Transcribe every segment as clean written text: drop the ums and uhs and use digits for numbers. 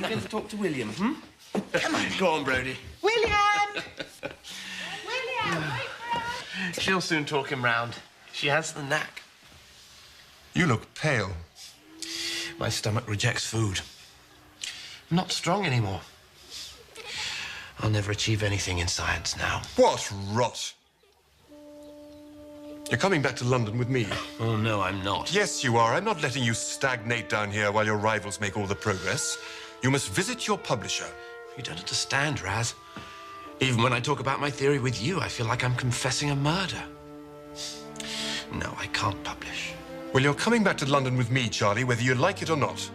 you going to talk to William, hmm? Come on. Go on, Brodie. William! William, wait for us! She'll soon talk him round. She has the knack. You look pale. My stomach rejects food. I'm not strong anymore. I'll never achieve anything in science now. What rot! You're coming back to London with me. Oh, no, I'm not. Yes, you are. I'm not letting you stagnate down here while your rivals make all the progress. You must visit your publisher. You don't understand, Raz. Even when I talk about my theory with you, I feel like I'm confessing a murder. No, I can't publish. Well, you're coming back to London with me, Charlie, whether you like it or not.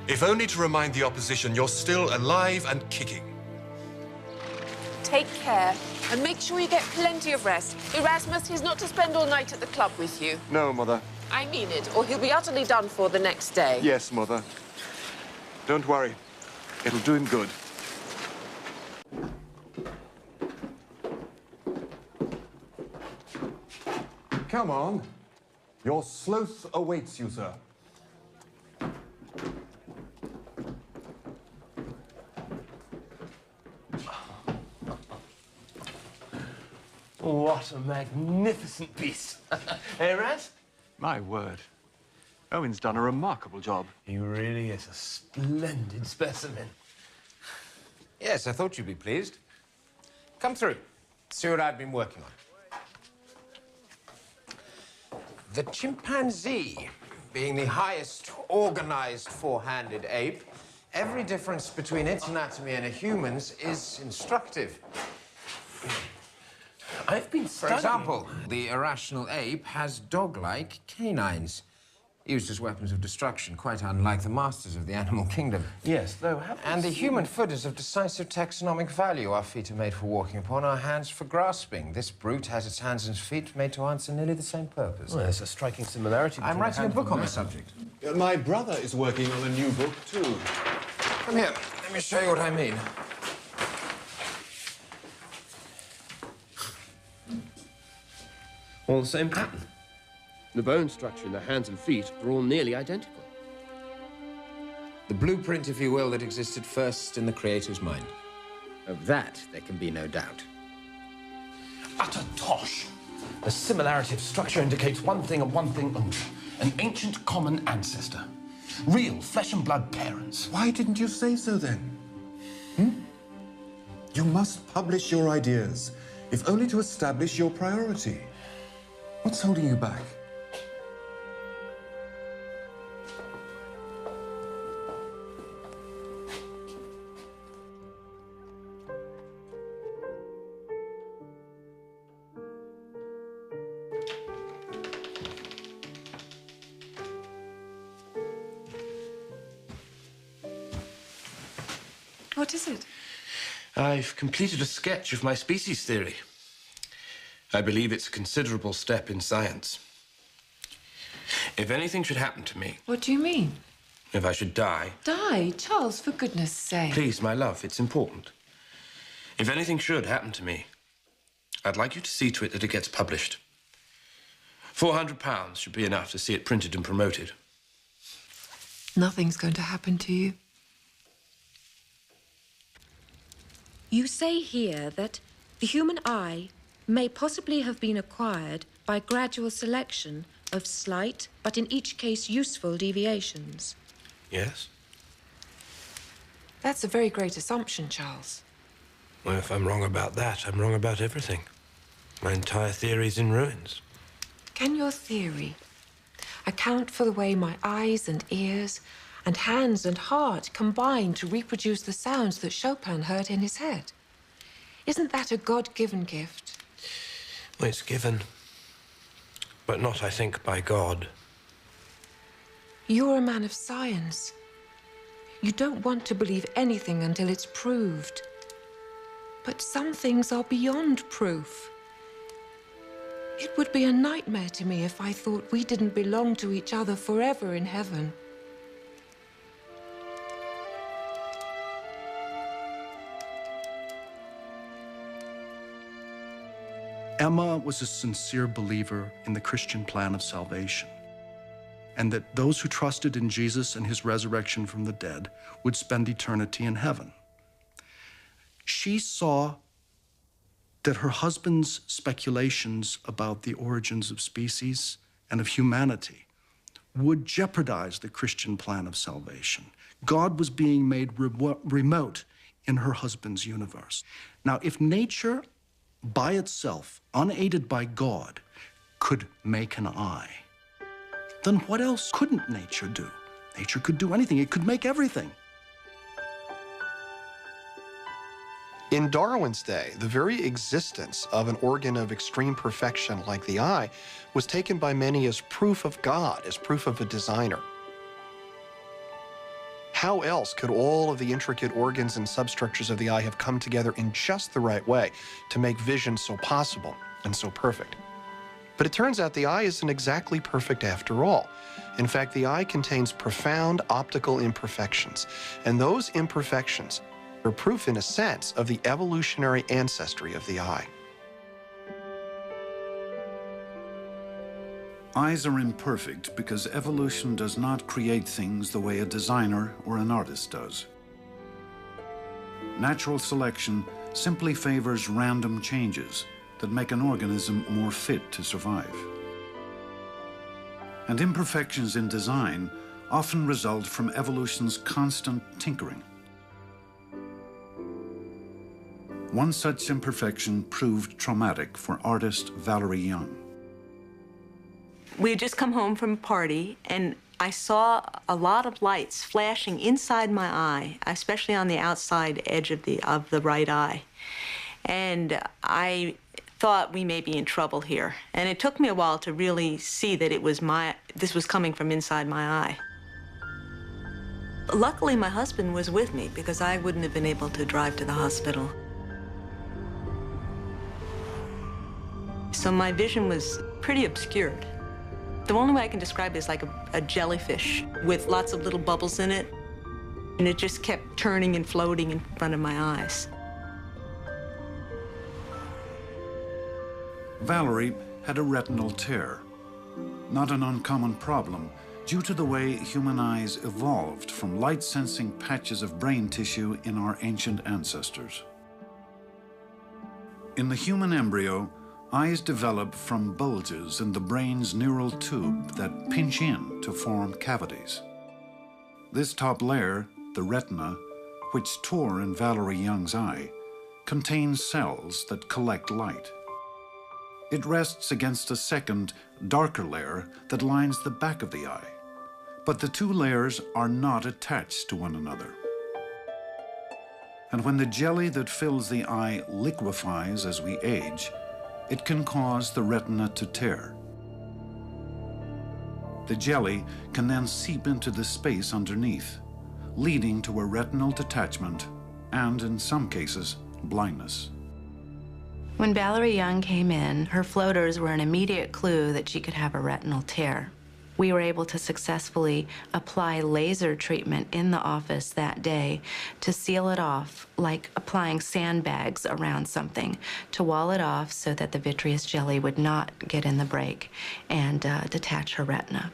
If only to remind the opposition you're still alive and kicking. Take care and make sure you get plenty of rest. Erasmus, he's not to spend all night at the club with you. No, Mother. I mean it, or he'll be utterly done for the next day. Yes, Mother. Don't worry. It'll do him good. Come on. Your sloth awaits you, sir. What a magnificent piece. Hey, Raz? My word. Owen's done a remarkable job. He really is a splendid specimen. Yes, I thought you'd be pleased. Come through. See what I've been working on. The chimpanzee, being the highest organized four-handed ape, every difference between its anatomy and a human's is instructive. I've been For studying... example, the irrational ape has dog-like canines, used as weapons of destruction, quite unlike the masters of the animal kingdom. Yes, though, have And the human foot is of decisive taxonomic value. Our feet are made for walking upon, our hands for grasping. This brute has its hands and feet made to answer nearly the same purpose. Well, there's a striking similarity between I'm writing a the book on the man. subject. My brother is working on a new book, too. Come here, let me show you what I mean. All the same pattern. The bone structure in the hands and feet are all nearly identical. The blueprint, if you will, that existed first in the creator's mind. Of that, there can be no doubt. Utter tosh. The similarity of structure indicates one thing and one thing only. An ancient common ancestor. Real flesh and blood parents. Why didn't you say so then? You must publish your ideas, if only to establish your priority. What's holding you back? What is it? I've completed a sketch of my species theory. I believe it's a considerable step in science. If anything should happen to me, What do you mean? if I should die... Die? Charles, for goodness sake. Please, my love, it's important. If anything should happen to me, I'd like you to see to it that it gets published. £400 should be enough to see it printed and promoted. Nothing's going to happen to you. You say here that the human eye may possibly have been acquired by gradual selection of slight, but in each case useful deviations. Yes? That's a very great assumption, Charles. Well, if I'm wrong about that, I'm wrong about everything. My entire theory's in ruins. Can your theory account for the way my eyes and ears and hands and heart combine to reproduce the sounds that Chopin heard in his head? Isn't that a God-given gift? Well, it's given, but not, I think, by God. You're a man of science. You don't want to believe anything until it's proved. But some things are beyond proof. It would be a nightmare to me if I thought we didn't belong to each other forever in heaven. Emma was a sincere believer in the Christian plan of salvation. and that those who trusted in Jesus and his resurrection from the dead would spend eternity in heaven. She saw that her husband's speculations about the origins of species and of humanity would jeopardize the Christian plan of salvation. God was being made remote in her husband's universe. Now, if nature by itself, unaided by God, could make an eye, then what else couldn't nature do? Nature could do anything. It could make everything. In Darwin's day, the very existence of an organ of extreme perfection like the eye was taken by many as proof of God, as proof of a designer. How else could all of the intricate organs and substructures of the eye have come together in just the right way to make vision so possible and so perfect? But it turns out the eye isn't exactly perfect after all. In fact, the eye contains profound optical imperfections, and those imperfections are proof, in a sense, of the evolutionary ancestry of the eye. Eyes are imperfect because evolution does not create things the way a designer or an artist does. Natural selection simply favors random changes that make an organism more fit to survive. And imperfections in design often result from evolution's constant tinkering. One such imperfection proved traumatic for artist Valerie Young. We had just come home from a party, and I saw a lot of lights flashing inside my eye, especially on the outside edge of the right eye. And I thought we may be in trouble here. And it took me a while to really see that this was coming from inside my eye. Luckily, my husband was with me because I wouldn't have been able to drive to the hospital. So my vision was pretty obscured. The only way I can describe it is like a jellyfish with lots of little bubbles in it. And it just kept turning and floating in front of my eyes. Valerie had a retinal tear, not an uncommon problem due to the way human eyes evolved from light-sensing patches of brain tissue in our ancient ancestors. In the human embryo, eyes develop from bulges in the brain's neural tube that pinch in to form cavities. This top layer, the retina, which tore in Valerie Young's eye, contains cells that collect light. It rests against a second, darker layer that lines the back of the eye, but the two layers are not attached to one another. And when the jelly that fills the eye liquefies as we age, it can cause the retina to tear. The jelly can then seep into the space underneath, leading to a retinal detachment and, in some cases, blindness. When Valerie Young came in, her floaters were an immediate clue that she could have a retinal tear. We were able to successfully apply laser treatment in the office that day to seal it off, like applying sandbags around something, to wall it off so that the vitreous jelly would not get in the break and detach her retina.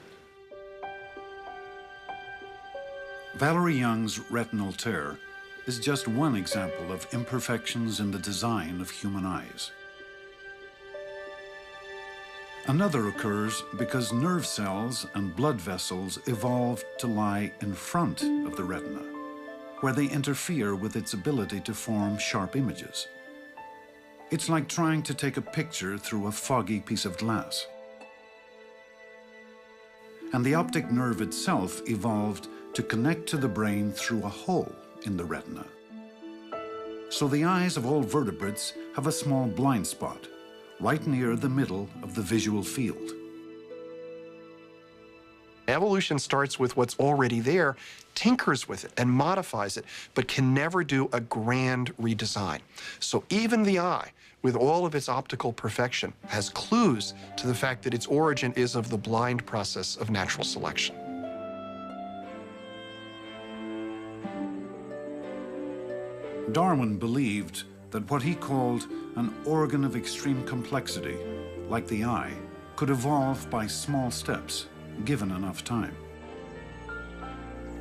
Valerie Young's retinal tear is just one example of imperfections in the design of human eyes. Another occurs because nerve cells and blood vessels evolved to lie in front of the retina, where they interfere with its ability to form sharp images. It's like trying to take a picture through a foggy piece of glass. And the optic nerve itself evolved to connect to the brain through a hole in the retina. So the eyes of all vertebrates have a small blind spot, right near the middle of the visual field. Evolution starts with what's already there, tinkers with it and modifies it, but can never do a grand redesign. So even the eye, with all of its optical perfection, has clues to the fact that its origin is of the blind process of natural selection. Darwin believed that what he called an organ of extreme complexity, like the eye, could evolve by small steps given enough time.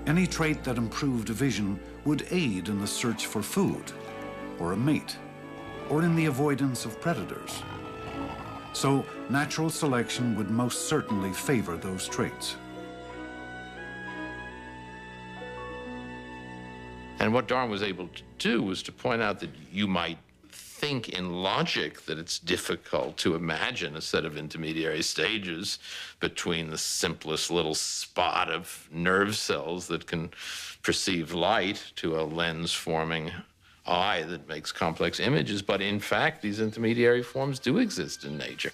Any trait that improved vision would aid in the search for food, or a mate, or in the avoidance of predators. So natural selection would most certainly favor those traits. And what Darwin was able to do was to point out that you might think in logic that it's difficult to imagine a set of intermediary stages between the simplest little spot of nerve cells that can perceive light to a lens-forming eye that makes complex images. But in fact, these intermediary forms do exist in nature.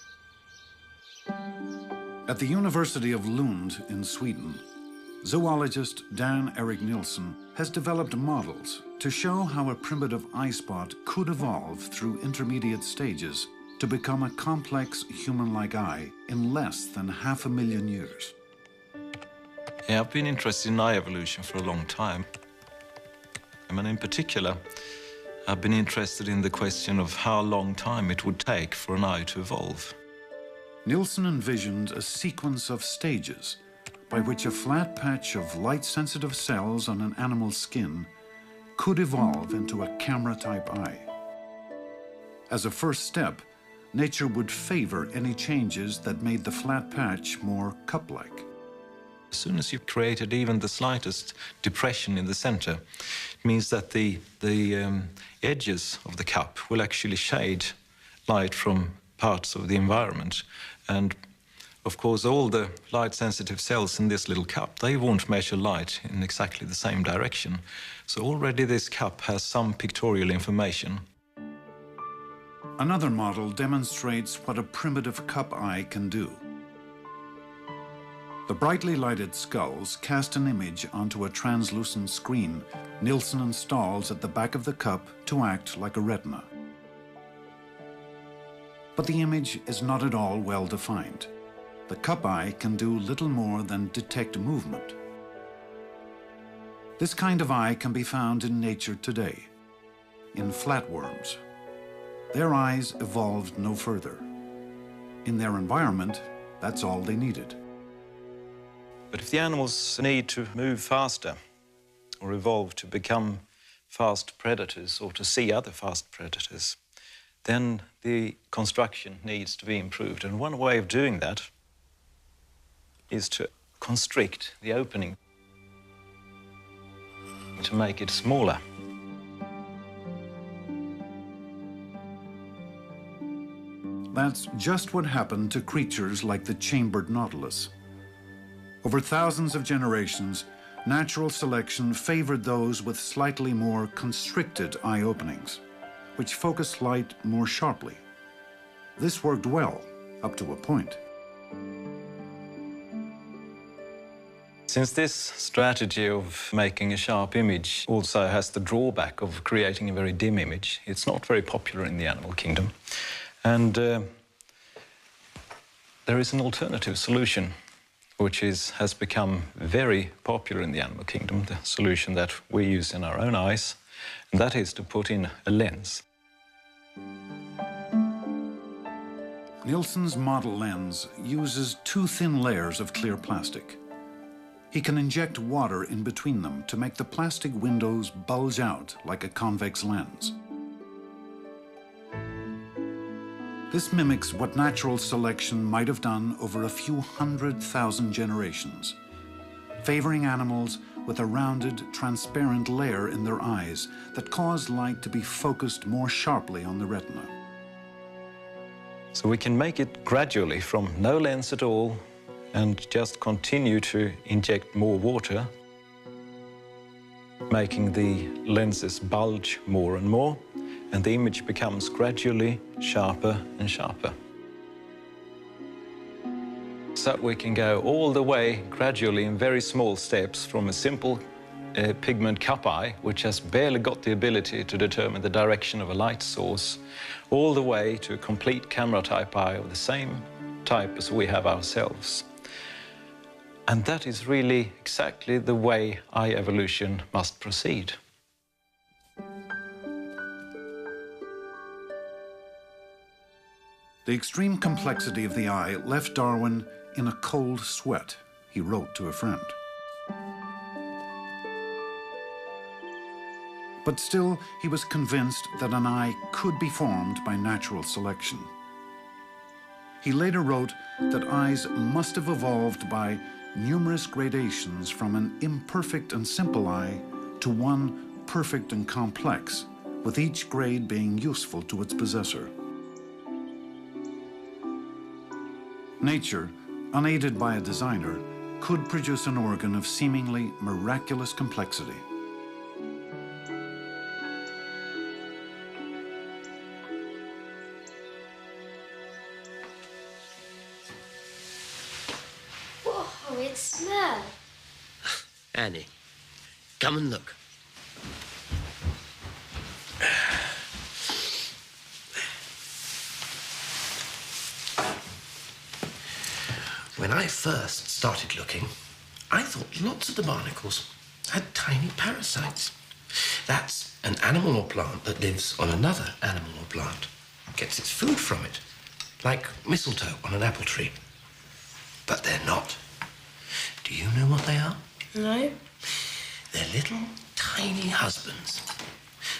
At the University of Lund in Sweden, zoologist Dan Erik Nilsson has developed models to show how a primitive eye spot could evolve through intermediate stages to become a complex human-like eye in less than 500,000 years. Yeah, I've been interested in eye evolution for a long time. And in particular, I've been interested in the question of how long time it would take for an eye to evolve. Nilsson envisioned a sequence of stages by which a flat patch of light-sensitive cells on an animal's skin could evolve into a camera-type eye. As a first step, nature would favor any changes that made the flat patch more cup-like. As soon as you've created even the slightest depression in the center, it means that the edges of the cup will actually shade light from parts of the environment. And of course, all the light-sensitive cells in this little cup, they won't measure light in exactly the same direction. So already this cup has some pictorial information. Another model demonstrates what a primitive cup eye can do. The brightly lighted skulls cast an image onto a translucent screen Nilsson installs at the back of the cup to act like a retina. But the image is not at all well defined. The cup eye can do little more than detect movement. This kind of eye can be found in nature today, in flatworms. Their eyes evolved no further. In their environment, that's all they needed. But if the animals need to move faster or evolve to become fast predators or to see other fast predators, then the construction needs to be improved. And one way of doing that is to constrict the opening, to make it smaller. That's just what happened to creatures like the chambered nautilus. Over thousands of generations, natural selection favored those with slightly more constricted eye openings, which focus light more sharply. This worked well, up to a point. Since this strategy of making a sharp image also has the drawback of creating a very dim image, it's not very popular in the animal kingdom. And there is an alternative solution, which has become very popular in the animal kingdom, the solution that we use in our own eyes, and that is to put in a lens. Nilsson's model lens uses two thin layers of clear plastic. He can inject water in between them to make the plastic windows bulge out like a convex lens. This mimics what natural selection might have done over a few 100,000 generations, favoring animals with a rounded, transparent layer in their eyes that cause light to be focused more sharply on the retina. So we can make it gradually from no lens at all and just continue to inject more water, making the lenses bulge more and more, and the image becomes gradually sharper and sharper. So we can go all the way gradually in very small steps from a simple pigment cup eye, which has barely got the ability to determine the direction of a light source, all the way to a complete camera-type eye of the same type as we have ourselves. And that is really exactly the way eye evolution must proceed. The extreme complexity of the eye left Darwin in a cold sweat he wrote to a friend. But still, he was convinced that an eye could be formed by natural selection. He later wrote that eyes must have evolved by numerous gradations from an imperfect and simple eye to one perfect and complex, with each grade being useful to its possessor. Nature, unaided by a designer, could produce an organ of seemingly miraculous complexity. Whoa, it smells. Annie, come and look. When I first started looking, I thought lots of the barnacles had tiny parasites. That's an animal or plant that lives on another animal or plant, gets its food from it, like mistletoe on an apple tree. But they're not. Do you know what they are? No. They're little tiny husbands.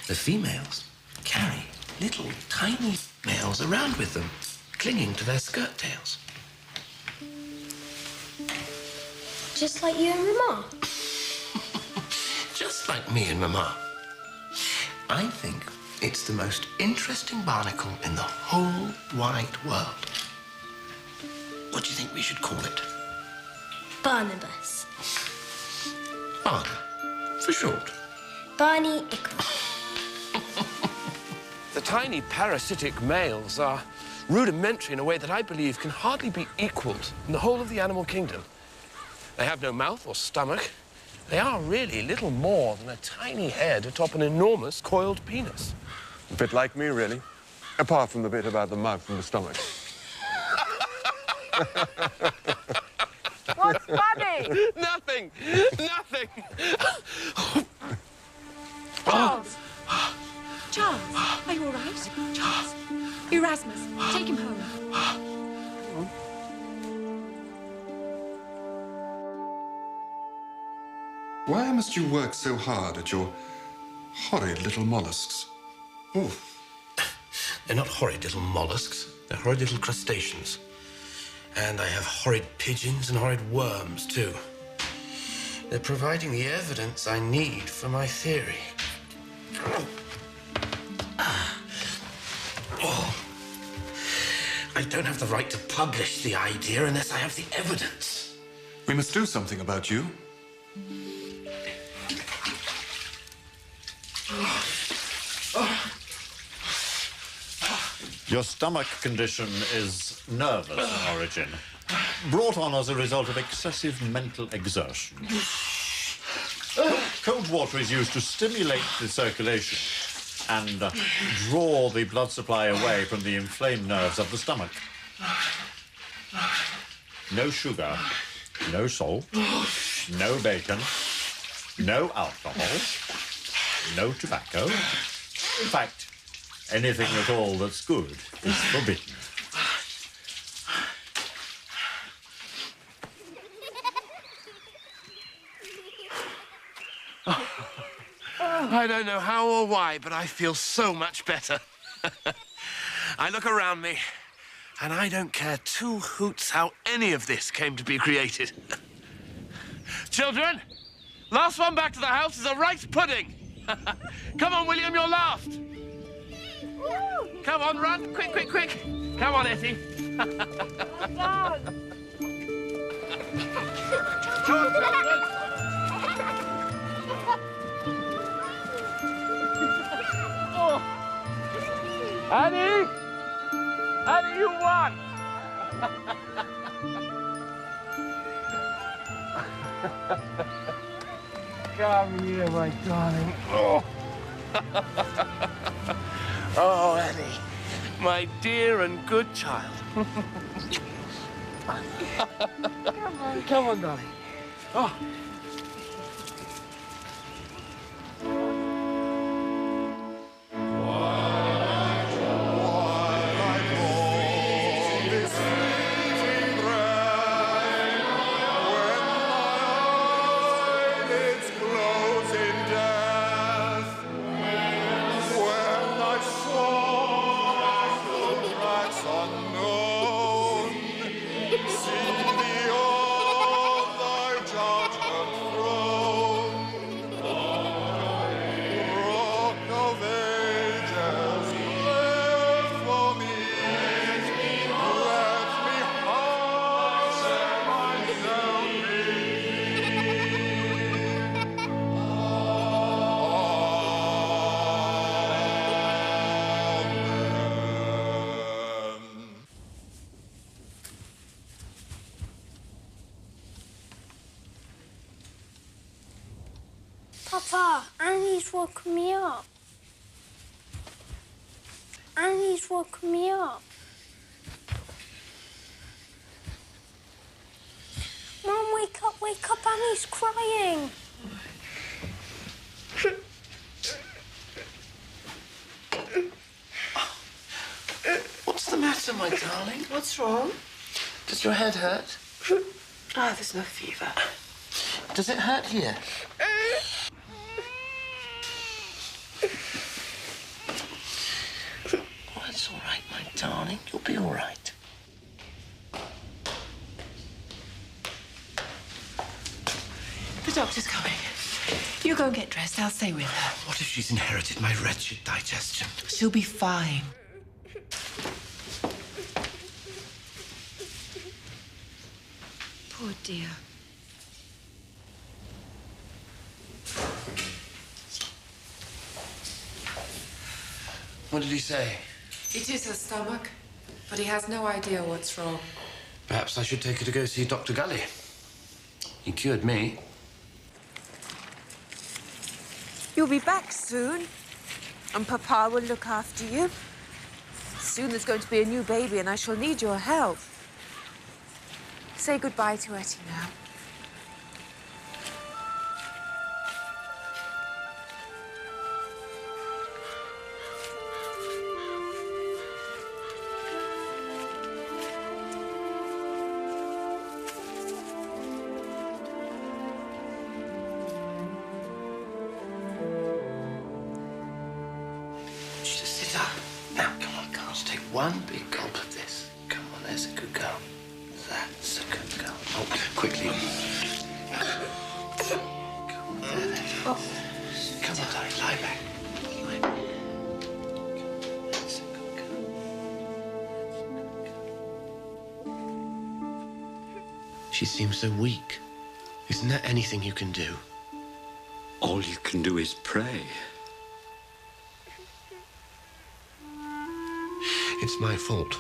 The females carry little tiny males around with them, clinging to their skirt tails. Just like you and Mama. Just like me and Mama. I think it's the most interesting barnacle in the whole wide world. What do you think we should call it? Barnabas. Barney, for short. Barney Ickle. The tiny parasitic males are rudimentary in a way that I believe can hardly be equaled in the whole of the animal kingdom. They have no mouth or stomach. They are really little more than a tiny head atop an enormous coiled penis. A bit like me, really. Apart from the bit about the mouth and the stomach. What's funny? Nothing! Nothing! Charles! Charles, are you all right? Charles! Erasmus, take him home. Why must you work so hard at your horrid little mollusks? Oh. They're not horrid little mollusks. They're horrid little crustaceans. And I have horrid pigeons and horrid worms, too. They're providing the evidence I need for my theory. Oh. I don't have the right to publish the idea unless I have the evidence. We must do something about you. Your stomach condition is nervous in origin, brought on as a result of excessive mental exertion. Cold water is used to stimulate the circulation and draw the blood supply away from the inflamed nerves of the stomach. No sugar, no salt, no bacon, no alcohol, no tobacco. In fact, anything at all that's good is forbidden. I don't know how or why, but I feel so much better. I look around me, and I don't care two hoots how any of this came to be created. Children, last one back to the house is a rice pudding. Come on, William, you're last. Come on, run, quick, quick, quick. Come on, Etty. Annie! Annie, you won! Come here, my darling. Oh, oh Annie, my dear and good child. Come on, darling. Oh. When Papa, Annie's woken me up. Annie's woken me up. Mum, wake up, Annie's crying. What's the matter, my darling? What's wrong? Does your head hurt? Oh, there's no fever. Does it hurt here? Oh, it's all right, my darling. You'll be all right. The doctor's coming. You go and get dressed. I'll stay with her. What if she's inherited my wretched digestion? She'll be fine. Poor dear. What did he say? It is her stomach, but he has no idea what's wrong. Perhaps I should take her to go see Dr. Gully. He cured me. You'll be back soon, and Papa will look after you. Soon there's going to be a new baby, and I shall need your help. Say goodbye to Etty now. One big gulp of this. Come on, there's a good girl. That's a good girl. Oh, quickly. Come on, there. Oh. Come on, darling, lie back. Lie back. That's a good girl. She seems so weak. Isn't there anything you can do? All you can do is pray. It's my fault.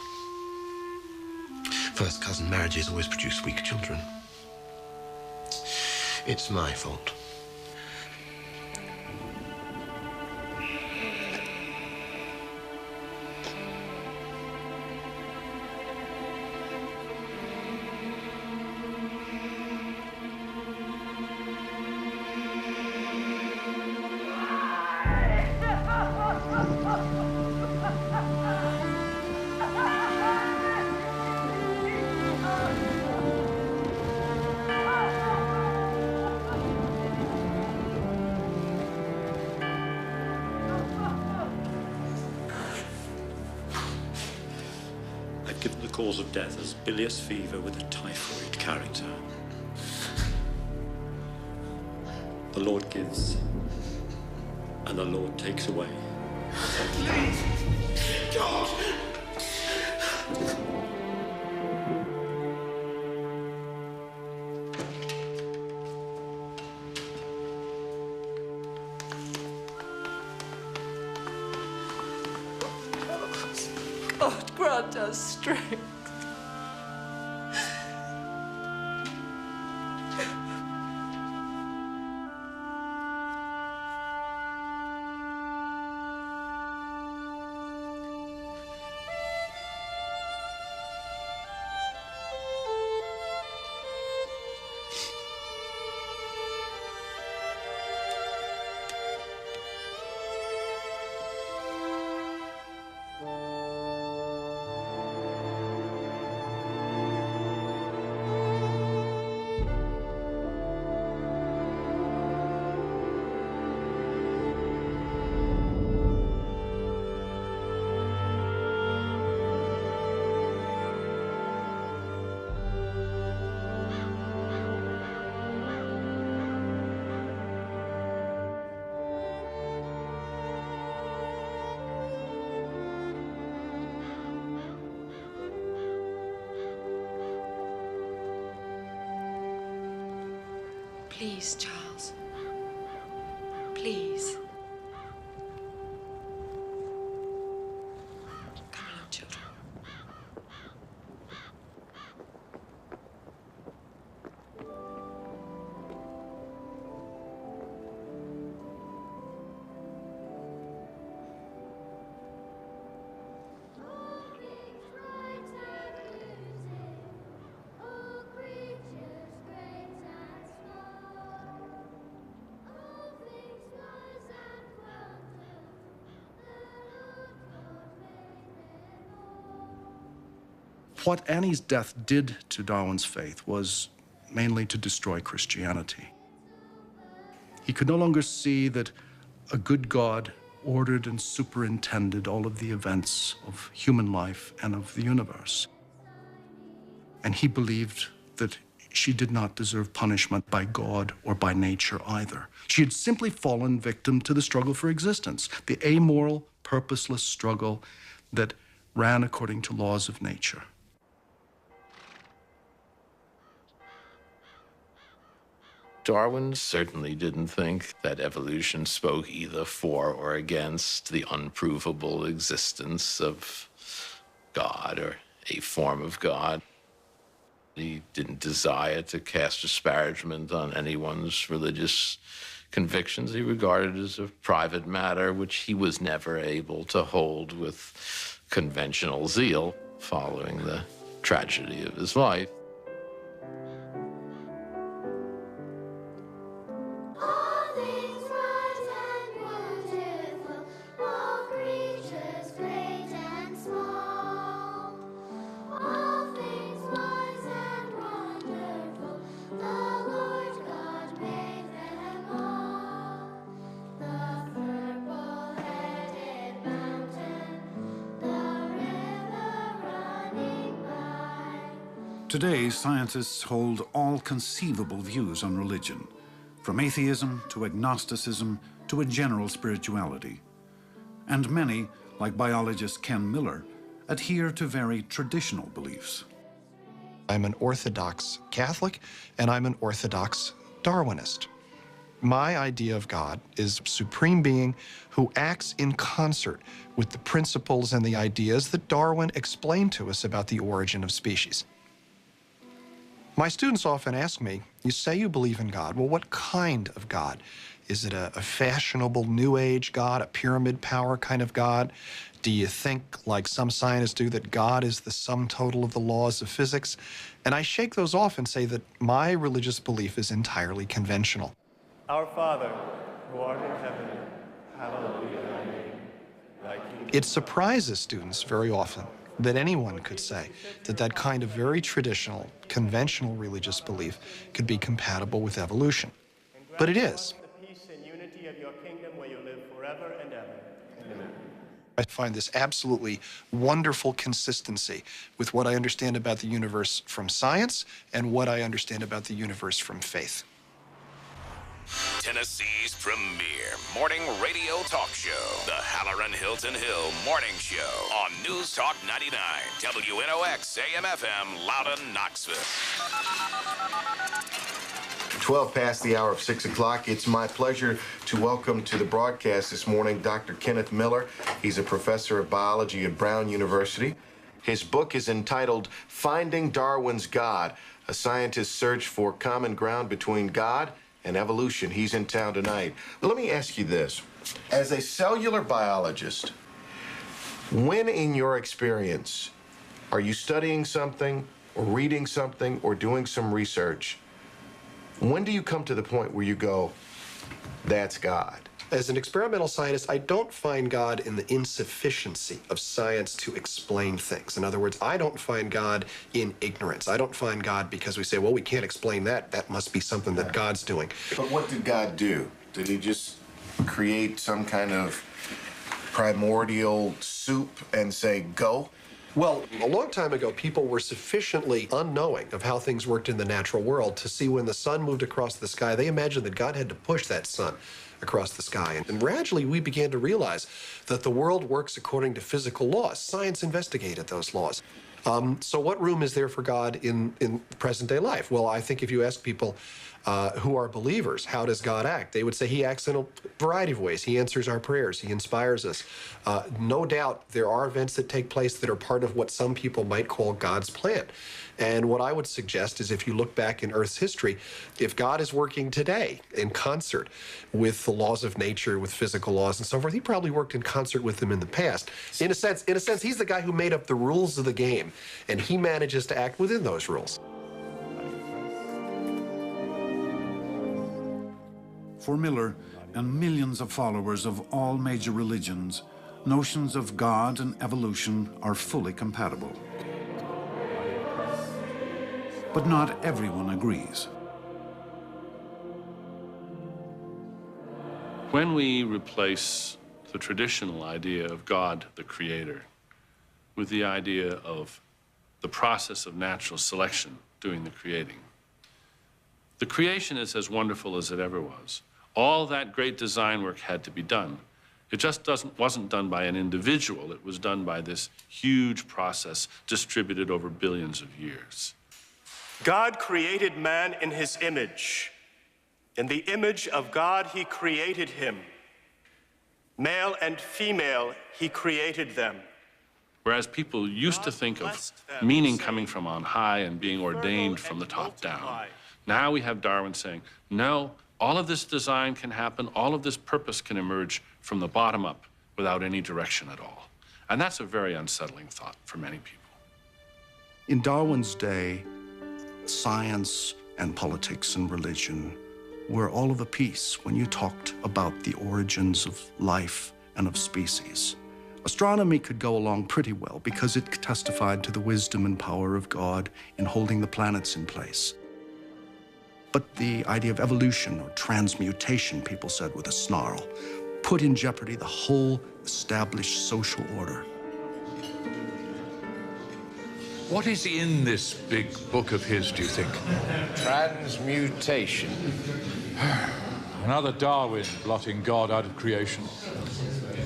First cousin marriages always produce weak children. It's my fault. Given the cause of death as bilious fever with a typhoid character. The Lord gives, and the Lord takes away. Please, God! God grant us strength. Please, Charles. Please. Come along, children. What Annie's death did to Darwin's faith was mainly to destroy Christianity. He could no longer see that a good God ordered and superintended all of the events of human life and of the universe. And he believed that she did not deserve punishment by God or by nature either. She had simply fallen victim to the struggle for existence, the amoral, purposeless struggle that ran according to laws of nature. Darwin certainly didn't think that evolution spoke either for or against the unprovable existence of God or a form of God. He didn't desire to cast disparagement on anyone's religious convictions. He regarded it as a private matter which he was never able to hold with conventional zeal following the tragedy of his life. Today, scientists hold all conceivable views on religion, from atheism to agnosticism to a general spirituality. And many, like biologist Ken Miller, adhere to very traditional beliefs. I'm an Orthodox Catholic, and I'm an Orthodox Darwinist. My idea of God is a supreme being who acts in concert with the principles and the ideas that Darwin explained to us about the origin of species. My students often ask me, you say you believe in God, well, what kind of God? Is it a fashionable New Age God, a pyramid power kind of God? Do you think, like some scientists do, that God is the sum total of the laws of physics? And I shake those off and say that my religious belief is entirely conventional. Our Father, who art in heaven, hallowed be thy name. Thy kingdom. It surprises students very often that anyone could say that that kind of very traditional, conventional religious belief could be compatible with evolution. But it is. The peace and unity of your kingdom where you live forever and ever. Amen. I find this absolutely wonderful consistency with what I understand about the universe from science and what I understand about the universe from faith. Tennessee's premier morning radio talk show, the Halloran Hilton Hill Morning Show on News Talk 99, WNOX AM/FM, Loudon, Knoxville. 12 past the hour of 6 o'clock. It's my pleasure to welcome to the broadcast this morning Dr. Kenneth Miller. He's a professor of biology at Brown University. His book is entitled Finding Darwin's God, a scientist's search for common ground between God and evolution. He's in town tonight. But let me ask you this. As a cellular biologist, when in your experience are you studying something or reading something or doing some research, when do you come to the point where you go, that's God? As an experimental scientist, I don't find God in the insufficiency of science to explain things. In other words, I don't find God in ignorance. I don't find God because we say, well, we can't explain that. That must be something that God's doing. But what did God do? Did he just create some kind of primordial soup and say, go? Well, a long time ago, people were sufficiently unknowing of how things worked in the natural world to see when the sun moved across the sky, they imagined that God had to push that sun across the sky. And gradually, we began to realize that the world works according to physical laws. Science investigated those laws. So what room is there for God in present-day life? Well, I think if you ask people who are believers, how does God act? They would say he acts in a variety of ways. He answers our prayers. He inspires us. No doubt there are events that take place that are part of what some people might call God's plan. And what I would suggest is if you look back in Earth's history, if God is working today in concert with the laws of nature, with physical laws and so forth, he probably worked in concert with them in the past. In a sense, he's the guy who made up the rules of the game, and he manages to act within those rules. For Miller and millions of followers of all major religions, notions of God and evolution are fully compatible. But not everyone agrees. When we replace the traditional idea of God, the creator, with the idea of the process of natural selection doing the creating, the creation is as wonderful as it ever was. All that great design work had to be done. It just wasn't done by an individual. It was done by this huge process distributed over billions of years. God created man in his image. In the image of God, he created him. Male and female, he created them. Whereas people used to think of meaning coming from on high and being ordained from the top down. Now we have Darwin saying, no, all of this design can happen, all of this purpose can emerge from the bottom up without any direction at all. And that's a very unsettling thought for many people. In Darwin's day, science and politics and religion were all of a piece when you talked about the origins of life and of species. Astronomy could go along pretty well because it testified to the wisdom and power of God in holding the planets in place. But the idea of evolution or transmutation, people said with a snarl, put in jeopardy the whole established social order. What is in this big book of his, do you think? Transmutation. Another Darwin blotting God out of creation.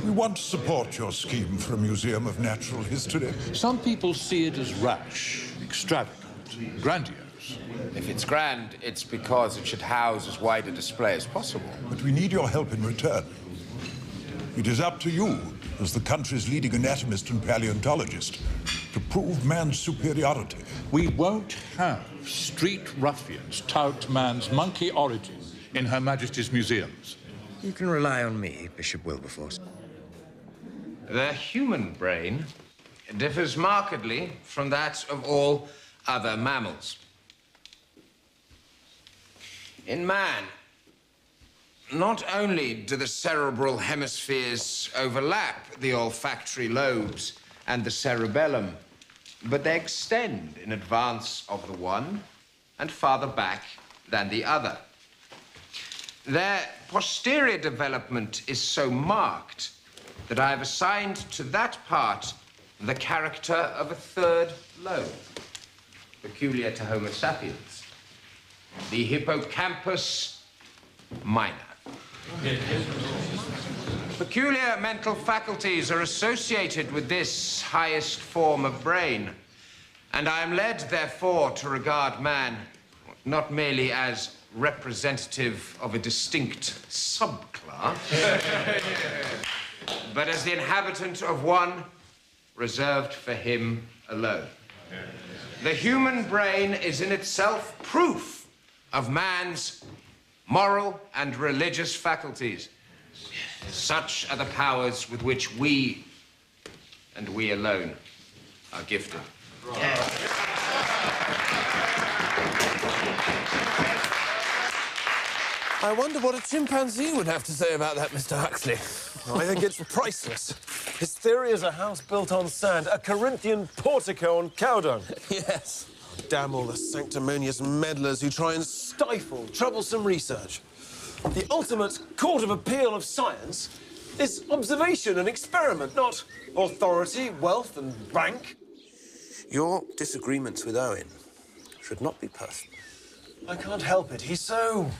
We want to support your scheme for a museum of natural history. Some people see it as rash, extravagant, grandiose. If it's grand, it's because it should house as wide a display as possible. But we need your help in return. It is up to you, as the country's leading anatomist and paleontologist, to prove man's superiority. We won't have street ruffians tout man's monkey origin in Her Majesty's museums. You can rely on me, Bishop Wilberforce. The human brain differs markedly from that of all other mammals. In man, not only do the cerebral hemispheres overlap the olfactory lobes and the cerebellum, but they extend in advance of the one and farther back than the other. Their posterior development is so marked that I have assigned to that part the character of a third lobe, peculiar to Homo sapiens, the hippocampus minor. Peculiar mental faculties are associated with this highest form of brain, and I am led, therefore, to regard man not merely as representative of a distinct subclass, but as the inhabitant of one reserved for him alone. The human brain is in itself proof of man's moral and religious faculties. Such are the powers with which we, and we alone, are gifted. I wonder what a chimpanzee would have to say about that, Mr. Huxley. I think it's priceless. His theory is a house built on sand, a Corinthian portico on cow dung. Yes. Damn all the sanctimonious meddlers who try and stifle troublesome research. The ultimate court of appeal of science is observation and experiment, not authority, wealth and rank. Your disagreements with Owen should not be personal. I can't help it. He's so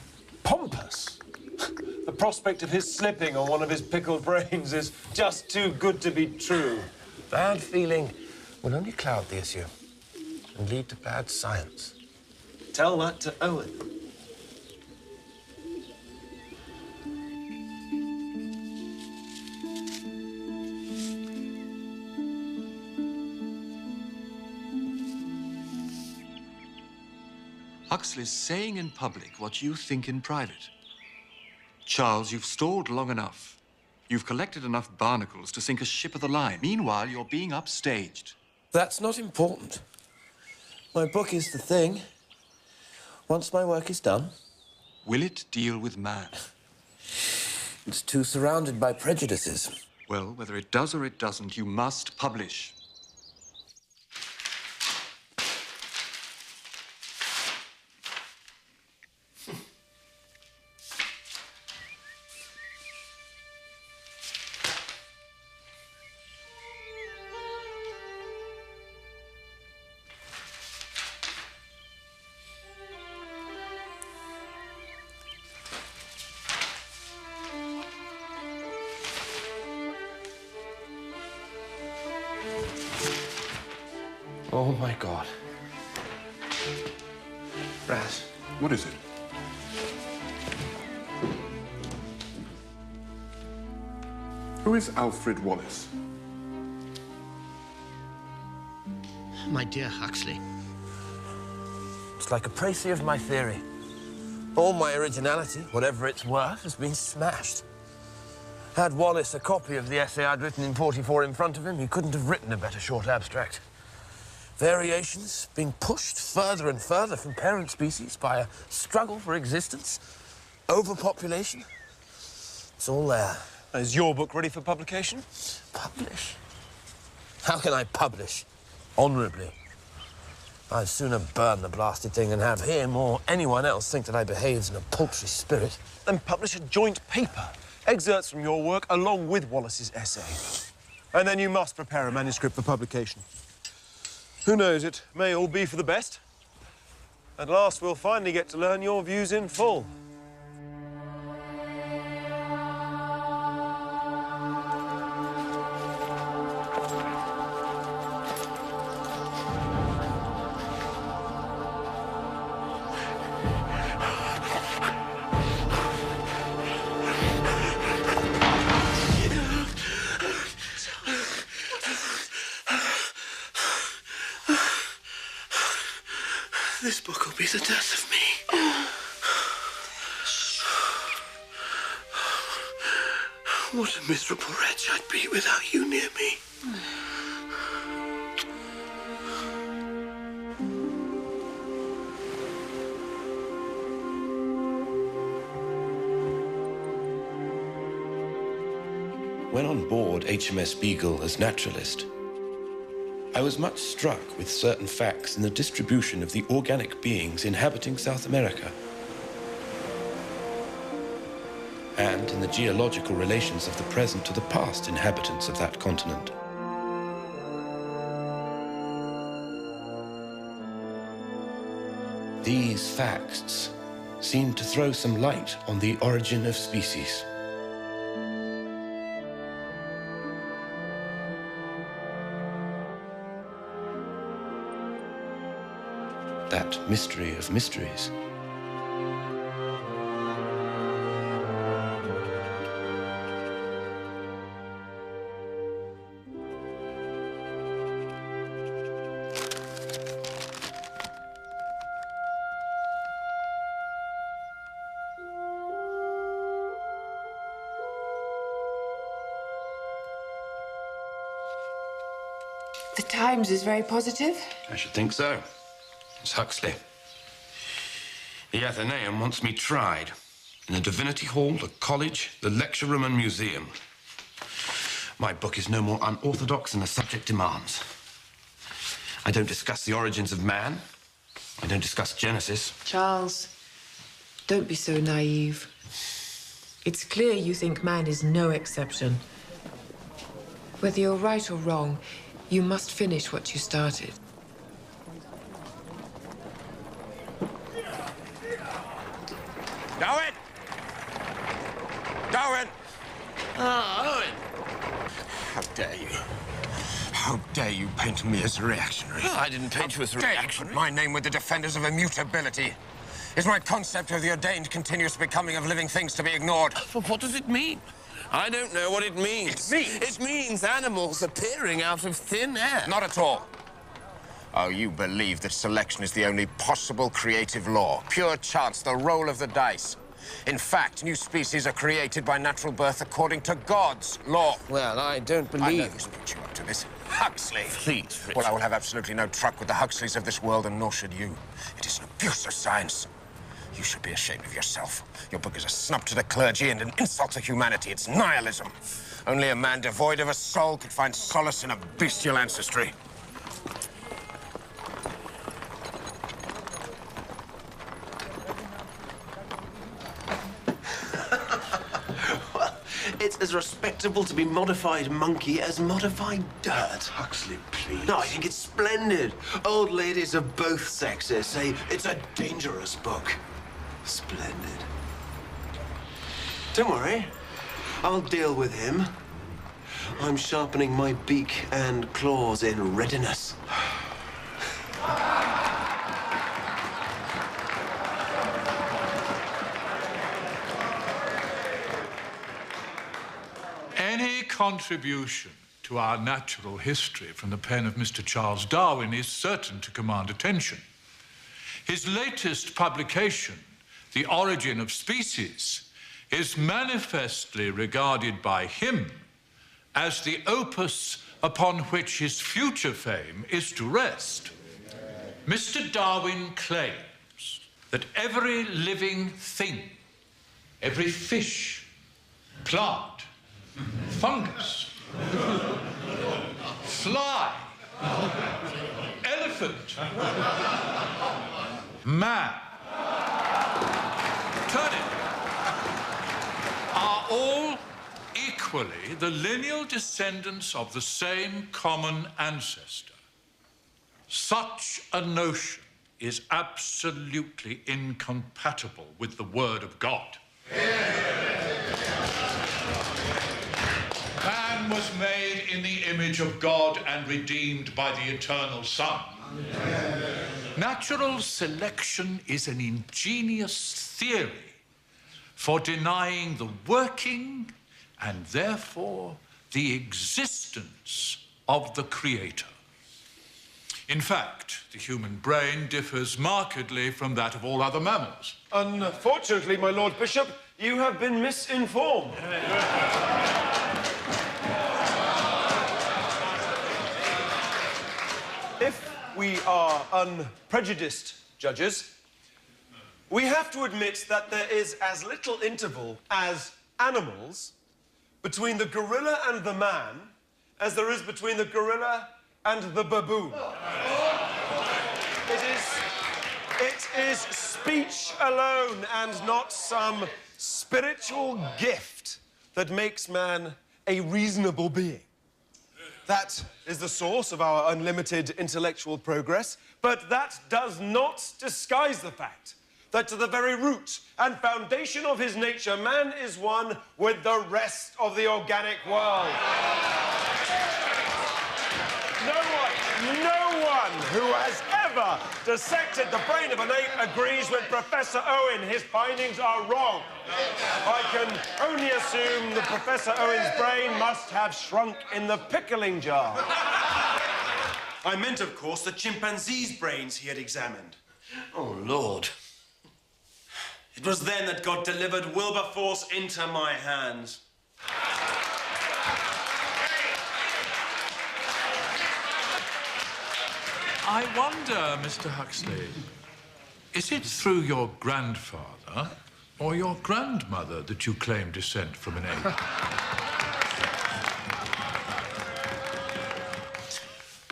pompous. The prospect of his slipping on one of his pickled brains is just too good to be true. Bad feeling will only cloud the issue and lead to bad science. Tell that to Owen. Huxley's saying in public what you think in private. Charles, you've stalled long enough. You've collected enough barnacles to sink a ship of the line. Meanwhile, you're being upstaged. That's not important. My book is the thing. Once my work is done... Will it deal with man? It's too surrounded by prejudices. Well, whether it does or it doesn't, you must publish. Oh, my God. Raz. What is it? Who is Alfred Wallace? My dear Huxley. It's like a précis of my theory. All my originality, whatever it's worth, has been smashed. Had Wallace a copy of the essay I'd written in '44 in front of him, he couldn't have written a better short abstract. Variations being pushed further and further from parent species by a struggle for existence, overpopulation. It's all there. Is your book ready for publication? Publish? How can I publish honorably? I'd sooner burn the blasted thing than have him or anyone else think that I behaved in a paltry spirit. Then publish a joint paper, excerpts from your work along with Wallace's essay. And then you must prepare a manuscript for publication. Who knows, it may all be for the best. At last, we'll finally get to learn your views in full. This book will be the death of me. What a miserable wretch I'd be without you near me. When on board HMS Beagle as naturalist, I was much struck with certain facts in the distribution of the organic beings inhabiting South America and in the geological relations of the present to the past inhabitants of that continent. These facts seem to throw some light on the origin of species. That mystery of mysteries. The Times is very positive. I should think so. It's Huxley. The Athenaeum wants me tried in a divinity hall, a college, the lecture room and museum. My book is no more unorthodox than the subject demands. I don't discuss the origins of man. I don't discuss Genesis. Charles, don't be so naive. It's clear you think man is no exception. Whether you're right or wrong, you must finish what you started. Darwin! Darwin! Ah, Owen! How dare you? How dare you paint me as a reactionary? Oh, I didn't paint you as a reactionary. My name with the defenders of immutability. Is my concept of the ordained continuous becoming of living things to be ignored? But what does it mean? I don't know what it means. It means animals appearing out of thin air. Not at all. Oh, you believe that selection is the only possible creative law. Pure chance, the roll of the dice. In fact, new species are created by natural birth according to God's law. Well, I don't believe... I know this put you up to this. Huxley! Please, Richard. Well, I will have absolutely no truck with the Huxleys of this world, and nor should you. It is an abuse of science. You should be ashamed of yourself. Your book is a snub to the clergy and an insult to humanity. It's nihilism. Only a man devoid of a soul could find solace in a bestial ancestry. It's as respectable to be modified monkey as modified dirt. Huxley, please. No, I think it's splendid. Old ladies of both sexes say it's a dangerous book. Splendid. Don't worry. I'll deal with him. I'm sharpening my beak and claws in readiness. Any contribution to our natural history from the pen of Mr. Charles Darwin is certain to command attention. His latest publication, The Origin of Species, is manifestly regarded by him as the opus upon which his future fame is to rest. Mr. Darwin claims that every living thing, every fish, plant, fungus, fly, elephant, man, turnip, are all equally the lineal descendants of the same common ancestor. Such a notion is absolutely incompatible with the Word of God. Man was made in the image of God and redeemed by the eternal Son. Natural selection is an ingenious theory for denying the working and therefore the existence of the Creator. In fact, the human brain differs markedly from that of all other mammals. Unfortunately, my Lord Bishop, you have been misinformed. If we are unprejudiced judges, we have to admit that there is as little interval as animals between the gorilla and the man as there is between the gorilla and the baboon. It is speech alone and not some spiritual gift that makes man a reasonable being. That is the source of our unlimited intellectual progress, but that does not disguise the fact that to the very root and foundation of his nature, man is one with the rest of the organic world. No one who has ever dissected the brain of an ape agrees with Professor Owen. His findings are wrong. I can only assume that Professor Owen's brain must have shrunk in the pickling jar. I meant, of course, the chimpanzee's brains he had examined. Oh, Lord. It was then that God delivered Wilberforce into my hands. I wonder, Mr. Huxley, is it through your grandfather or your grandmother that you claim descent from an ape?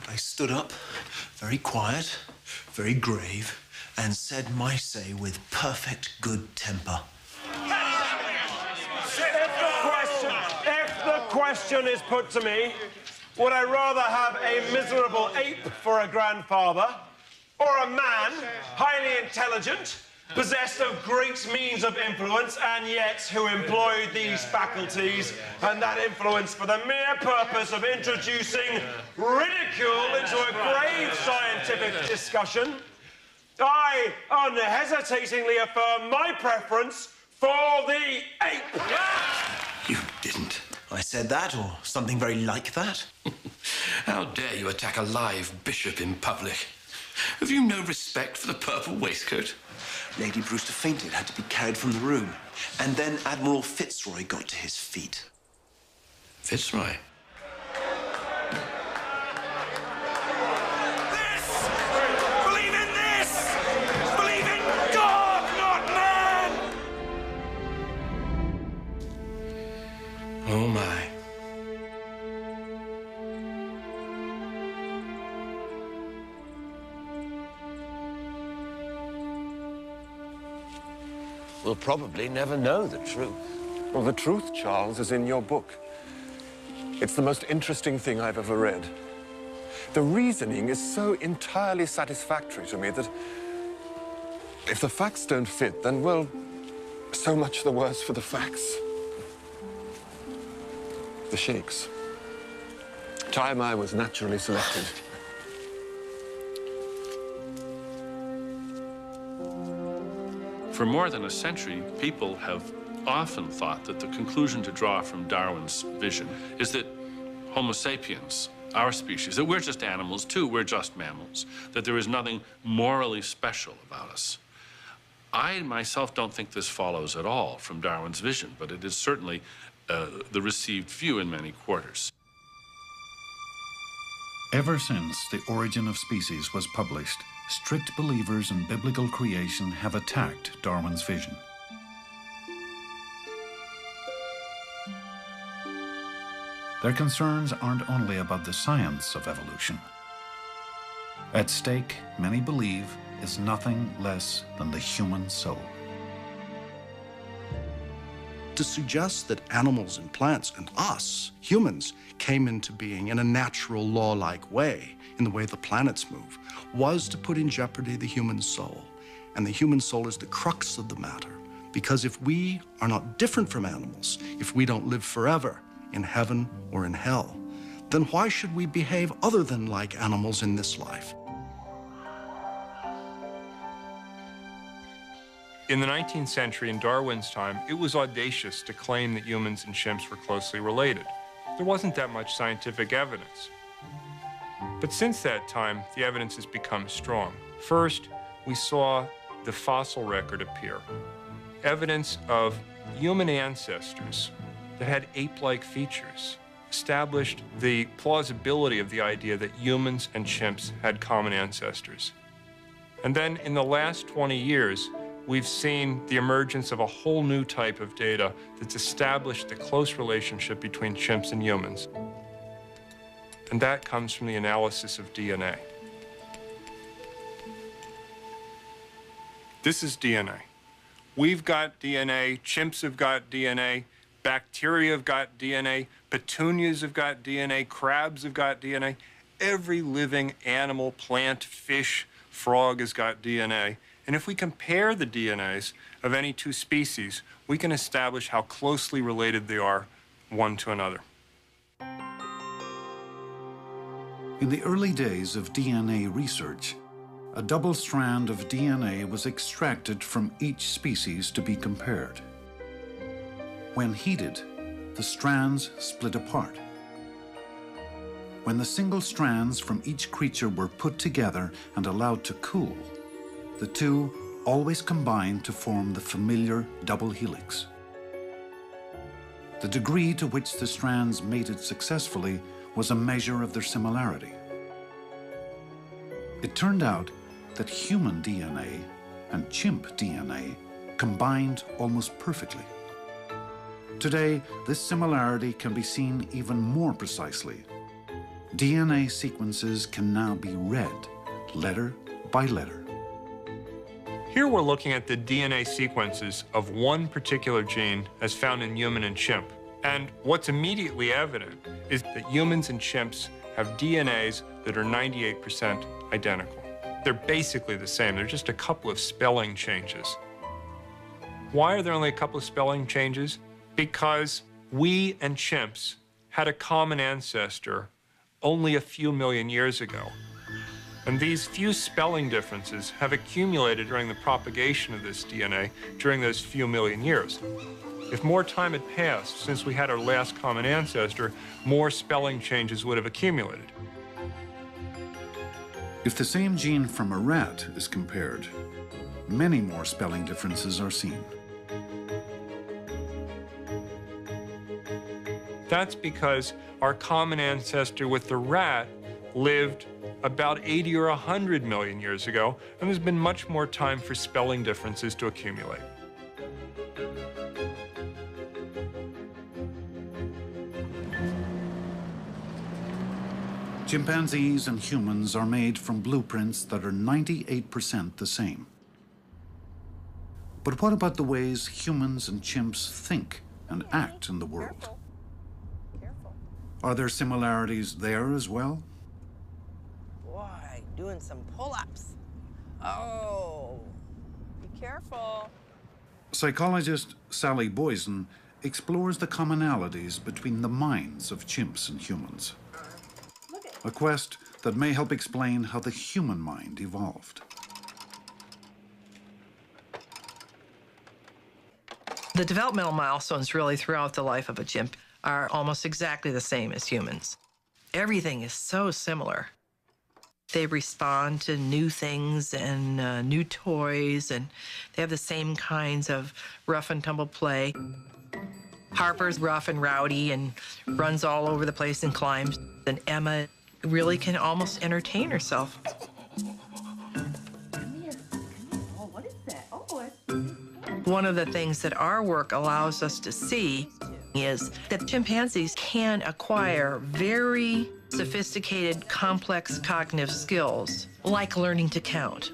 I stood up, very quiet, very grave, and said my say with perfect good temper. If the question is put to me, would I rather have a miserable ape for a grandfather, or a man, highly intelligent, possessed of great means of influence, and yet who employed these faculties and that influence for the mere purpose of introducing ridicule into a grave scientific discussion? I unhesitatingly affirm my preference for the ape. You didn't. I said that, or something very like that. How dare you attack a live bishop in public? Have you no respect for the purple waistcoat? Lady Brewster fainted, had to be carried from the room. And then Admiral Fitzroy got to his feet. Fitzroy? Believe in this! Believe in God, not man! Oh, my. We'll probably never know the truth. Well, the truth, Charles, is in your book. It's the most interesting thing I've ever read. The reasoning is so entirely satisfactory to me that if the facts don't fit, then, well, so much the worse for the facts. The sheikhs. Taimai was naturally selected. For more than a century, people have often thought that the conclusion to draw from Darwin's vision is that Homo sapiens, our species, that we're just animals too, we're just mammals, that there is nothing morally special about us. I myself don't think this follows at all from Darwin's vision, but it is certainly the received view in many quarters. Ever since The Origin of Species was published, strict believers in biblical creation have attacked Darwin's vision. Their concerns aren't only about the science of evolution. At stake, many believe, is nothing less than the human soul. To suggest that animals and plants and us, humans, came into being in a natural law-like way, in the way the planets move, was to put in jeopardy the human soul. And the human soul is the crux of the matter, because if we are not different from animals, if we don't live forever in heaven or in hell, then why should we behave other than like animals in this life? In the 19th century, in Darwin's time, it was audacious to claim that humans and chimps were closely related. There wasn't that much scientific evidence. But since that time, the evidence has become strong. First, we saw the fossil record appear, evidence of human ancestors that had ape-like features, established the plausibility of the idea that humans and chimps had common ancestors. And then in the last 20 years, we've seen the emergence of a whole new type of data that's established the close relationship between chimps and humans. And that comes from the analysis of DNA. This is DNA. We've got DNA, chimps have got DNA, bacteria have got DNA, petunias have got DNA, crabs have got DNA. Every living animal, plant, fish, frog has got DNA. And if we compare the DNAs of any two species, we can establish how closely related they are one to another. In the early days of DNA research, a double strand of DNA was extracted from each species to be compared. When heated, the strands split apart. When the single strands from each creature were put together and allowed to cool, the two always combined to form the familiar double helix. The degree to which the strands mated successfully was a measure of their similarity. It turned out that human DNA and chimp DNA combined almost perfectly. Today, this similarity can be seen even more precisely. DNA sequences can now be read letter by letter. Here we're looking at the DNA sequences of one particular gene as found in human and chimp. And what's immediately evident is that humans and chimps have DNAs that are 98% identical. They're basically the same. They're just a couple of spelling changes. Why are there only a couple of spelling changes? Because we and chimps had a common ancestor only a few million years ago. And these few spelling differences have accumulated during the propagation of this DNA during those few million years. If more time had passed since we had our last common ancestor, more spelling changes would have accumulated. If the same gene from a rat is compared, many more spelling differences are seen. That's because our common ancestor with the rat lived about 80 or 100 million years ago, and there's been much more time for spelling differences to accumulate. Chimpanzees and humans are made from blueprints that are 98% the same. But what about the ways humans and chimps think and act in the world? Are there similarities there as well? Boy, doing some pull-ups. Oh, be careful. Psychologist Sally Boysen explores the commonalities between the minds of chimps and humans. A quest that may help explain how the human mind evolved. The developmental milestones really throughout the life of a chimp are almost exactly the same as humans. Everything is so similar. They respond to new things and new toys, and they have the same kinds of rough and tumble play. Harper's rough and rowdy and runs all over the place and climbs, and Emma really can almost entertain herself. One of the things that our work allows us to see is that chimpanzees can acquire very sophisticated, complex cognitive skills, like learning to count,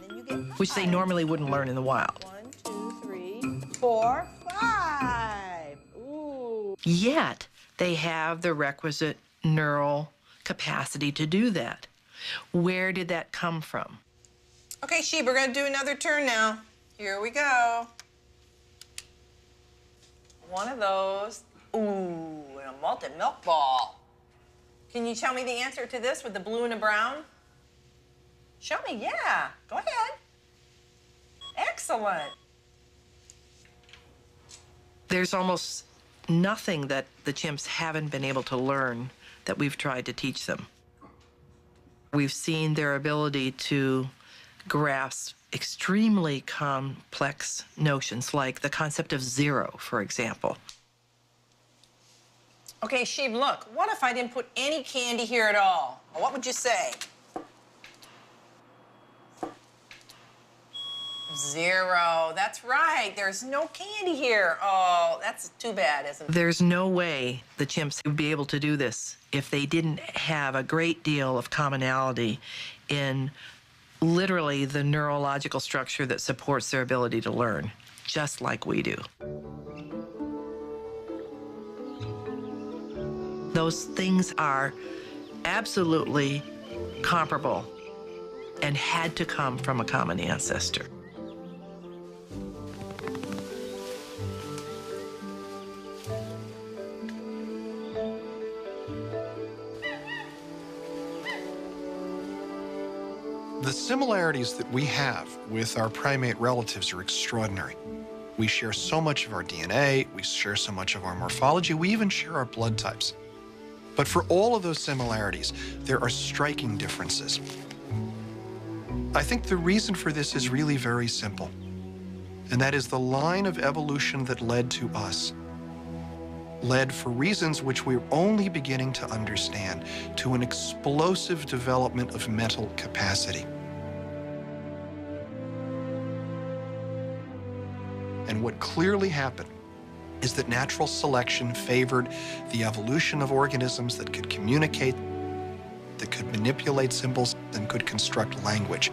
which they normally wouldn't learn in the wild. 1, 2, 3, 4, 5. Ooh. Yet, they have the requisite neural capacity to do that. Where did that come from? Okay, Sheep, we're gonna do another turn now. Here we go. One of those. Ooh, and a malted milk ball. Can you tell me the answer to this with the blue and the brown? Show me, yeah. Go ahead. Excellent. There's almost nothing that the chimps haven't been able to learn that we've tried to teach them. We've seen their ability to grasp extremely complex notions, like the concept of zero, for example. Okay, Sheep, look, what if I didn't put any candy here at all? What would you say? 0. That's right. There's no candy here. Oh, that's too bad, isn't it? There's no way the chimps would be able to do this if they didn't have a great deal of commonality in literally the neurological structure that supports their ability to learn, just like we do. Those things are absolutely comparable and had to come from a common ancestor. The similarities that we have with our primate relatives are extraordinary. We share so much of our DNA, we share so much of our morphology, we even share our blood types. But for all of those similarities, there are striking differences. I think the reason for this is really very simple, and that is the line of evolution that led to us led, for reasons which we're only beginning to understand, to an explosive development of mental capacity. And what clearly happened is that natural selection favored the evolution of organisms that could communicate, that could manipulate symbols, and could construct language.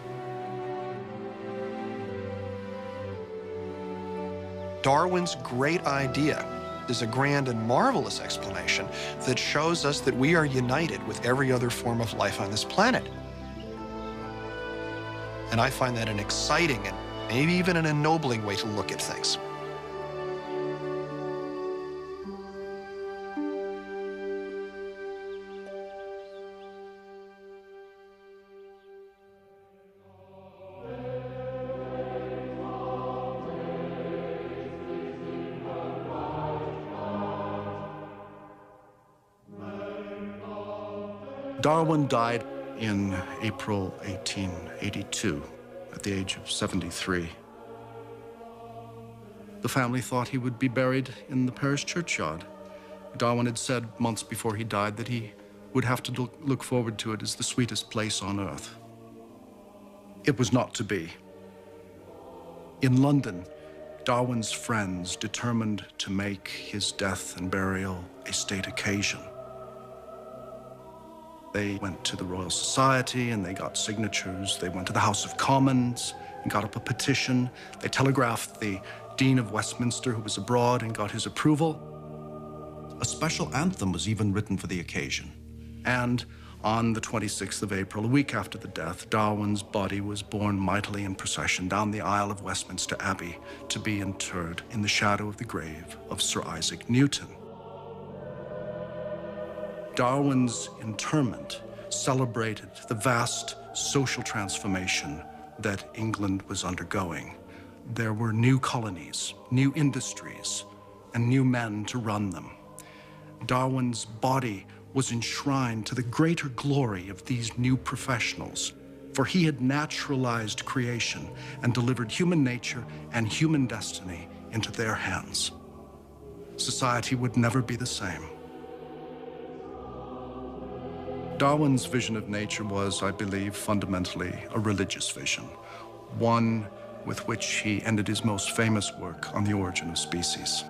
Darwin's great idea is a grand and marvelous explanation that shows us that we are united with every other form of life on this planet. And I find that an exciting and maybe even an ennobling way to look at things. Darwin died in April 1882 at the age of 73. The family thought he would be buried in the parish churchyard. Darwin had said months before he died that he would have to look forward to it as the sweetest place on earth. It was not to be. In London, Darwin's friends determined to make his death and burial a state occasion. They went to the Royal Society and they got signatures. They went to the House of Commons and got up a petition. They telegraphed the Dean of Westminster, who was abroad, and got his approval. A special anthem was even written for the occasion. And on the 26th of April, a week after the death, Darwin's body was borne mightily in procession down the aisle of Westminster Abbey to be interred in the shadow of the grave of Sir Isaac Newton. Darwin's interment celebrated the vast social transformation that England was undergoing. There were new colonies, new industries, and new men to run them. Darwin's body was enshrined to the greater glory of these new professionals, for he had naturalized creation and delivered human nature and human destiny into their hands. Society would never be the same. Darwin's vision of nature was, I believe, fundamentally a religious vision, one with which he ended his most famous work on the origin of species.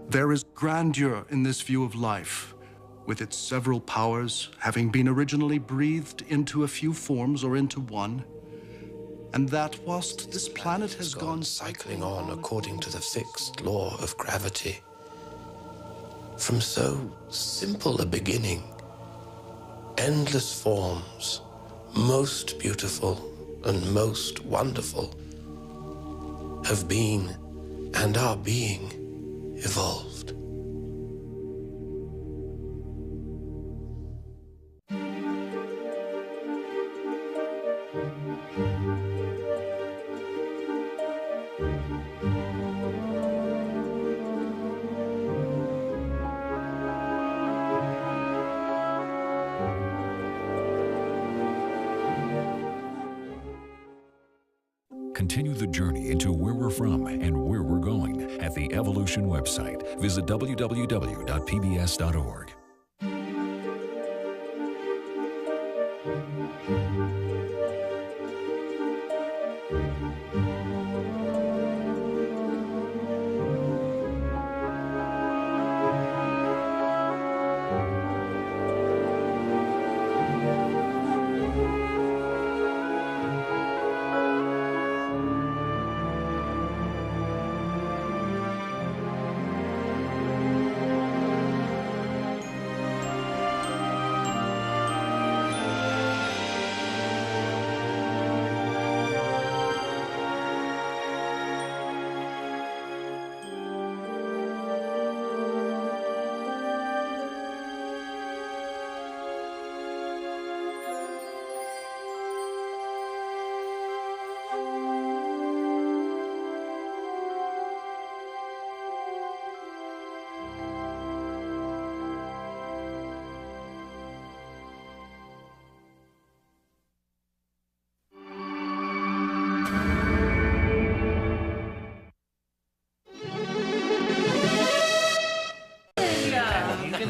There is grandeur in this view of life, with its several powers having been originally breathed into a few forms or into one, and that whilst this planet has gone cycling on according to the fixed law of gravity, from so simple a beginning, endless forms, most beautiful and most wonderful, have been and are being evolved. Continue the journey into where we're from and where we're going at the Evolution website. Visit www.pbs.org.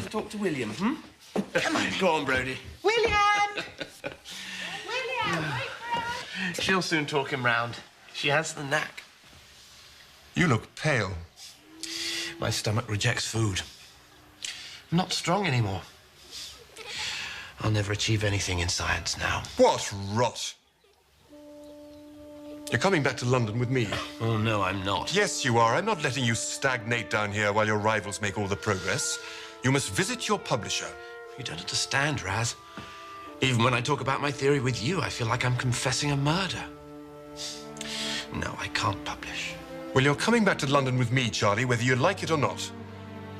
Talk to William, hmm? Come on. Go on, Brody. William! William, wait for us. She'll soon talk him round. She has the knack. You look pale. My stomach rejects food. I'm not strong anymore. I'll never achieve anything in science now. What rot! You're coming back to London with me. Oh, no, I'm not. Yes, you are. I'm not letting you stagnate down here while your rivals make all the progress. You must visit your publisher. You don't understand, Raz. Even when I talk about my theory with you, I feel like I'm confessing a murder. No, I can't publish. Well, you're coming back to London with me, Charlie, whether you like it or not.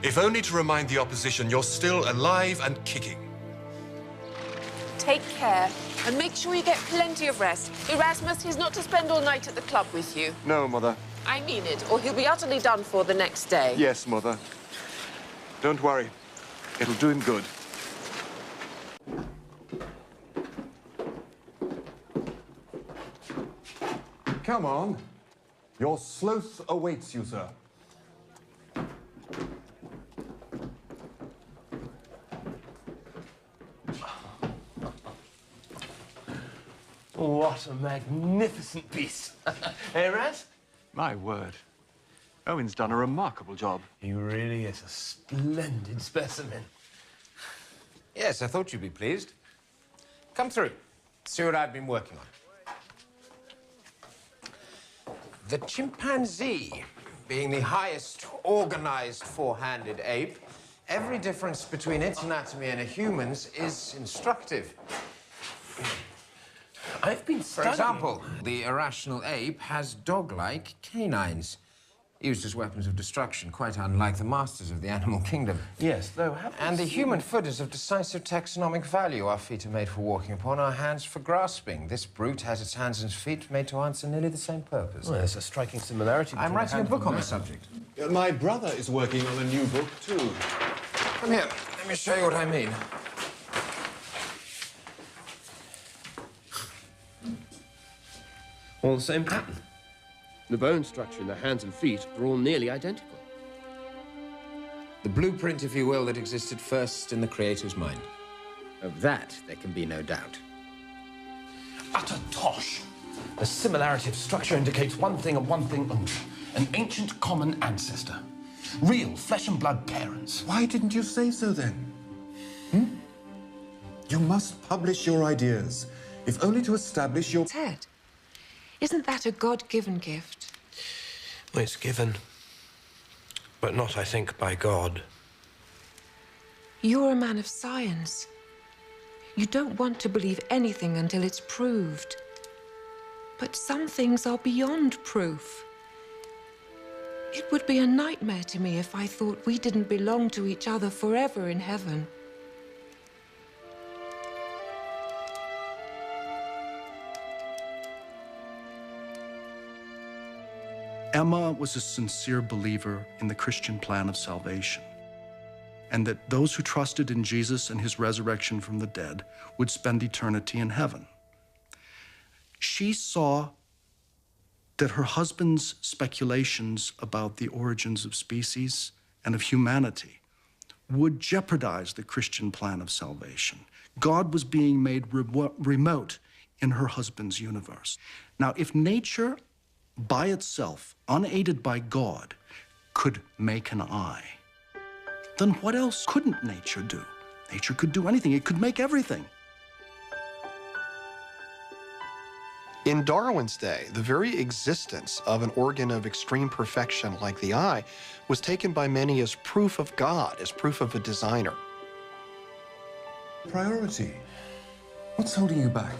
If only to remind the opposition you're still alive and kicking. Take care and make sure you get plenty of rest. Erasmus, he's not to spend all night at the club with you. No, Mother. I mean it, or he'll be utterly done for the next day. Yes, Mother. Don't worry. It'll do him good. Come on. Your sloth awaits you, sir. What a magnificent piece. Hey, Raz? My word. Owen's done a remarkable job. He really is a splendid specimen. Yes, I thought you'd be pleased. Come through. See what I've been working on. The chimpanzee, being the highest organized four-handed ape, every difference between its anatomy and a human's is instructive. I've been For studying... example, the irrational ape has dog-like canines. used as weapons of destruction, quite unlike the masters of the animal kingdom. Yes, though... And the human foot is of decisive taxonomic value. Our feet are made for walking upon, our hands for grasping. This brute has its hands and feet made to answer nearly the same purpose. Well, there's a striking similarity between I'm writing a the hand book and on the man. subject. My brother is working on a new book, too. Come here, let me show you what I mean. All the same pattern. The bone structure in the hands and feet are all nearly identical. The blueprint, if you will, that existed first in the Creator's mind. Of that, there can be no doubt. Utter tosh. The similarity of structure indicates one thing and one thing only. An ancient common ancestor. Real flesh and blood parents. Why didn't you say so then? You must publish your ideas, if only to establish your... Ted, isn't that a God-given gift? Well, it's given, but not, I think, by God. You're a man of science. You don't want to believe anything until it's proved. But some things are beyond proof. It would be a nightmare to me if I thought we didn't belong to each other forever in heaven. Emma was a sincere believer in the Christian plan of salvation, and that those who trusted in Jesus and his resurrection from the dead would spend eternity in heaven. She saw that her husband's speculations about the origins of species and of humanity would jeopardize the Christian plan of salvation. God was being made remote in her husband's universe. Now, if nature by itself, unaided by God, could make an eye, then what else couldn't nature do? Nature could do anything. It could make everything. In Darwin's day, the very existence of an organ of extreme perfection like the eye was taken by many as proof of God, as proof of a designer. Priority. What's holding you back?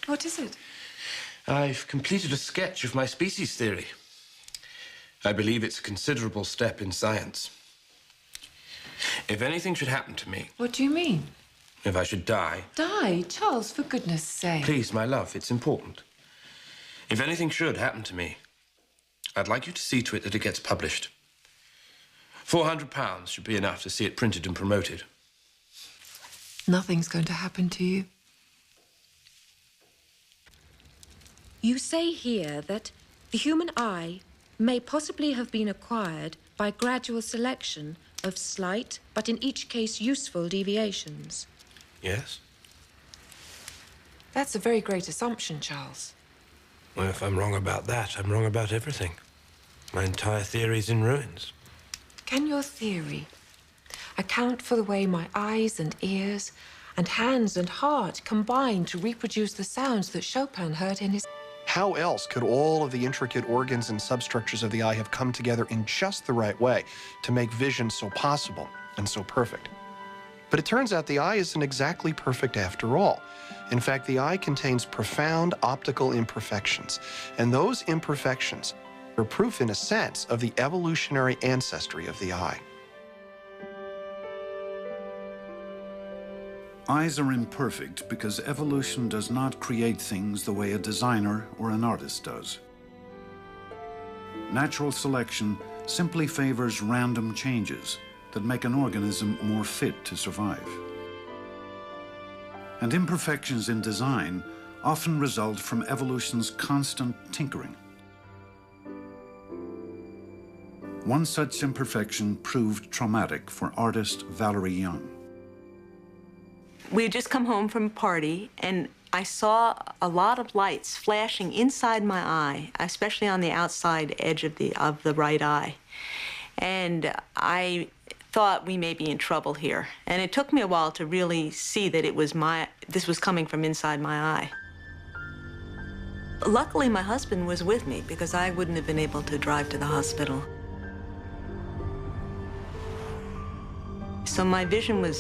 What is it? I've completed a sketch of my species theory. I believe it's a considerable step in science. If anything should happen to me, What do you mean? if I should die, Die, Charles, for goodness sake. please, my love, it's important. If anything should happen to me, I'd like you to see to it that it gets published. £400 should be enough to see it printed and promoted. Nothing's going to happen to you. You say here that the human eye may possibly have been acquired by gradual selection of slight, but in each case useful deviations. Yes? That's a very great assumption, Charles. Well, if I'm wrong about that, I'm wrong about everything. My entire theory's in ruins. Can your theory account for the way my eyes and ears and hands and heart combine to reproduce the sounds that Chopin heard in his... How else could all of the intricate organs and substructures of the eye have come together in just the right way to make vision so possible and so perfect? But it turns out the eye isn't exactly perfect after all. In fact, the eye contains profound optical imperfections, and those imperfections are proof, in a sense, of the evolutionary ancestry of the eye. Eyes are imperfect because evolution does not create things the way a designer or an artist does. Natural selection simply favors random changes that make an organism more fit to survive. And imperfections in design often result from evolution's constant tinkering. One such imperfection proved traumatic for artist Valerie Young. We had just come home from a party, and I saw a lot of lights flashing inside my eye, especially on the outside edge of the right eye. And I thought we may be in trouble here. And it took me a while to really see that this was coming from inside my eye. Luckily, my husband was with me because I wouldn't have been able to drive to the hospital. So my vision was